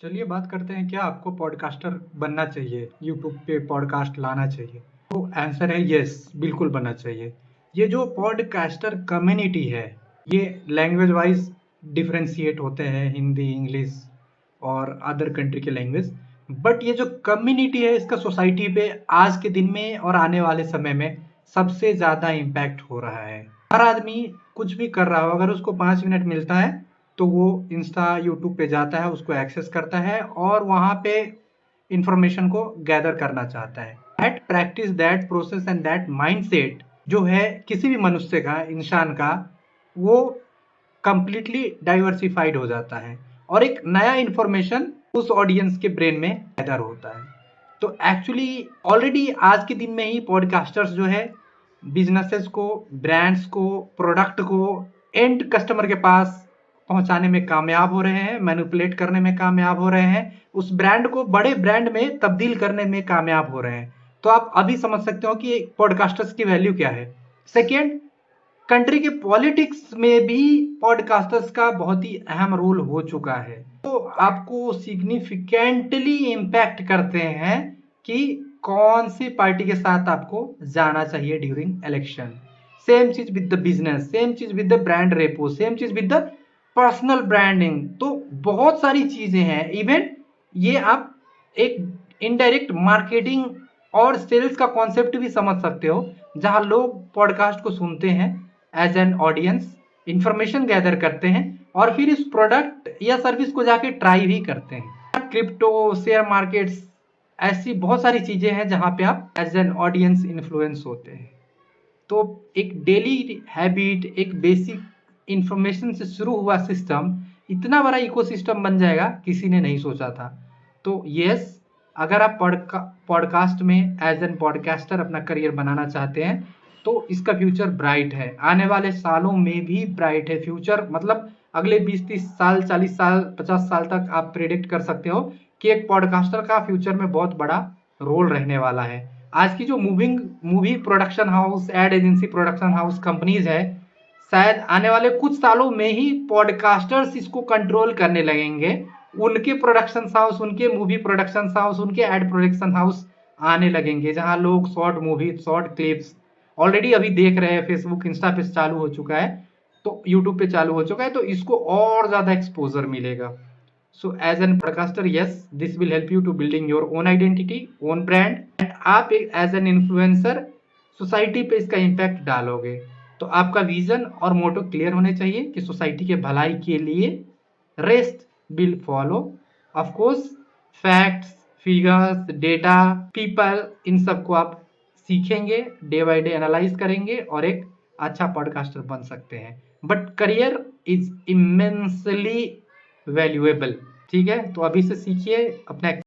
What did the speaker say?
चलिए बात करते हैं, क्या आपको पॉडकास्टर बनना चाहिए? यूट्यूब पे पॉडकास्ट लाना चाहिए? तो आंसर है यस, बिल्कुल बनना चाहिए। ये जो पॉडकास्टर कम्युनिटी है, ये लैंग्वेज वाइज डिफरेंशिएट होते हैं, हिंदी, इंग्लिश और अदर कंट्री के लैंग्वेज। बट ये जो कम्युनिटी है, इसका सोसाइटी पे आज के दिन में और आने वाले समय में सबसे ज़्यादा इम्पैक्ट हो रहा है। हर आदमी कुछ भी कर रहा हो, अगर उसको 5 मिनट मिलता है तो वो इंस्टा यूट्यूब पे जाता है, उसको एक्सेस करता है और वहाँ पे इंफॉर्मेशन को गैदर करना चाहता है। That practice, that process and that mindset जो है किसी भी मनुष्य का, इंसान का, वो कंप्लीटली डाइवर्सिफाइड हो जाता है और एक नया इंफॉर्मेशन उस ऑडियंस के ब्रेन में गैदर होता है। तो एक्चुअली ऑलरेडी आज के दिन में ही पॉडकास्टर्स जो है बिजनेसेस को, ब्रांड्स को, प्रोडक्ट को एंड कस्टमर के पास पहुंचाने में कामयाब हो रहे हैं, मैनिपुलेट करने में कामयाब हो रहे हैं, उस ब्रांड को बड़े ब्रांड में तब्दील करने में कामयाब हो रहे हैं। तो आप अभी समझ सकते हो कि पॉडकास्टर्स की वैल्यू क्या है। सेकेंड, कंट्री के पॉलिटिक्स में भी पॉडकास्टर्स का बहुत ही अहम रोल हो चुका है। तो आपको सिग्निफिकेंटली इम्पैक्ट करते हैं कि कौन सी पार्टी के साथ आपको जाना चाहिए ड्यूरिंग इलेक्शन। सेम चीज विद द बिजनेस, सेम चीज with the brand repo, same चीज विद द पर्सनल ब्रांडिंग। तो बहुत सारी चीजें हैं। इवन ये आप एक इनडायरेक्ट मार्केटिंग और सेल्स का कॉन्सेप्ट भी समझ सकते हो, जहां लोग पॉडकास्ट को सुनते हैं as an audience, information gather करते हैं और फिर इस प्रोडक्ट या सर्विस को जाके ट्राई भी करते हैं। क्रिप्टो, शेयर मार्केट्स, ऐसी बहुत सारी चीजें हैं जहां पे आप एज एन ऑडियंस इन्फ्लुएंस होते हैं। तो एक डेली हैबिट, एक बेसिक इंफॉर्मेशन से शुरू हुआ सिस्टम इतना बड़ा इकोसिस्टम बन जाएगा, किसी ने नहीं सोचा था। तो यस, अगर आप पॉडकास्ट में एज एन पॉडकास्टर अपना करियर बनाना चाहते हैं तो इसका फ्यूचर ब्राइट है। आने वाले सालों में भी ब्राइट है फ्यूचर। मतलब अगले 20-30 साल, 40 साल, 50 साल तक आप प्रेडिक्ट कर सकते हो कि एक पॉडकास्टर का फ्यूचर में बहुत बड़ा रोल रहने वाला है। आज की जो movie production house, ad agency production house companies है, शायद आने वाले कुछ सालों में ही पॉडकास्टर्स इसको कंट्रोल करने लगेंगे। उनके प्रोडक्शन हाउस, उनके मूवी प्रोडक्शन हाउस, उनके एड प्रोडक्शन हाउस आने लगेंगे, जहां लोग short movie, short clips already अभी देख रहे हैं। फेसबुक, इंस्टा पे चालू हो चुका है, तो यूट्यूब पे चालू हो चुका है, तो इसको और ज्यादा एक्सपोजर मिलेगा। So as an podcaster, yes, this will help you to building your own identity, own brand, and आप एक एज एन इन्फ्लुएंसर सोसाइटी पे इसका इम्पैक्ट डालोगे। तो आपका विजन और मोटो क्लियर होने चाहिए कि सोसाइटी के भलाई के लिए rest will follow. Of course facts, figures, data, people, इन सबको आप सीखेंगे, डे बाय डे एनालाइज करेंगे और एक अच्छा पॉडकास्टर बन सकते हैं। But career is immensely valuable. ठीक है, तो अभी से सीखिए, अपना